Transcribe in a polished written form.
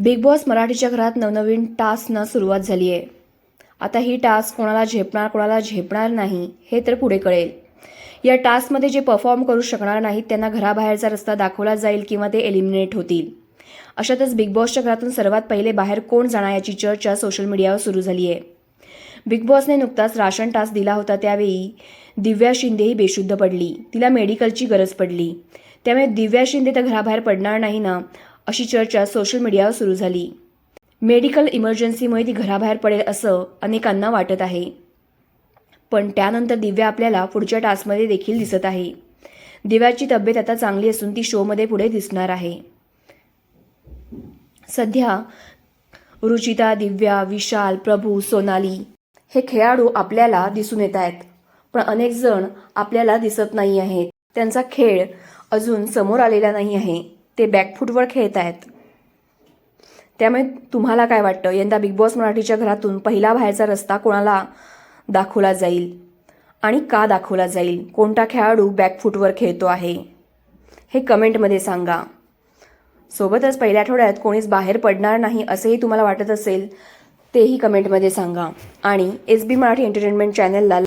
Big boss मराठीच्या घरात नवनवीन टास्कना सुरुवात झाली आहे. आता ही टास्क कोणाला झेपणार कोणाला झेपणार नाही हे तर पुढे कळेल. या टास्कमध्ये जे परफॉर्म करू शकणार नाहीत त्यांना घराबाहेरचा रस्ता दाखवला जाईल किंवा ते एलिमिनेट होतील. अशातच बिग बॉसच्या घरातून सर्वात पहिले बाहेर कोण जाणार याची चर्चा सोशल मीडियावर सुरू झाली आहे. बिग बॉसने नुकताच राशन टास्क दिला होता त्यावेळी दिव्या शिंदेही बेशुद्ध पडली. तिला मेडिकलची गरज पडली. त्यामुळे दिव्या शिंदे तर घराबाहेर पडणार नाही ना अशी चर्चा सोशल मीडियावर सुरू झाली. मेडिकल इमर्जन्सीमुळे ती घराबाहेर पडेल असं अनेकांना वाटत आहे. पण त्यानंतर दिव्या आपल्याला पुढच्या टास्कमध्ये देखील दिसत आहे. दिव्याची तब्येत आता चांगली असून ती शोमध्ये पुढे दिसणार आहे. सध्या रुचिता, दिव्या, विशाल, प्रभू, सोनाली हे खेळाडू आपल्याला दिसून येत आहेत. पण अनेक जण आपल्याला दिसत नाही आहेत. त्यांचा खेळ अजून समोर आलेला नाही आहे. ते बॅकफूटवर खेळत आहेत. त्यामुळे तुम्हाला काय वाटतं, यंदा बिग बॉस मराठीच्या घरातून पहिला बाहेरचा रस्ता कोणाला दाखवला जाईल आणि का दाखवला जाईल? कोणता खेळाडू बॅकफूटवर खेळतो आहे हे कमेंटमध्ये सांगा. सोबतच पहिल्या आठवड्यात कोणीच बाहेर पडणार नाही असेही तुम्हाला वाटत असेल तेही कमेंटमध्ये सांगा. आणि SB मराठी एंटरटेनमेंट चॅनलला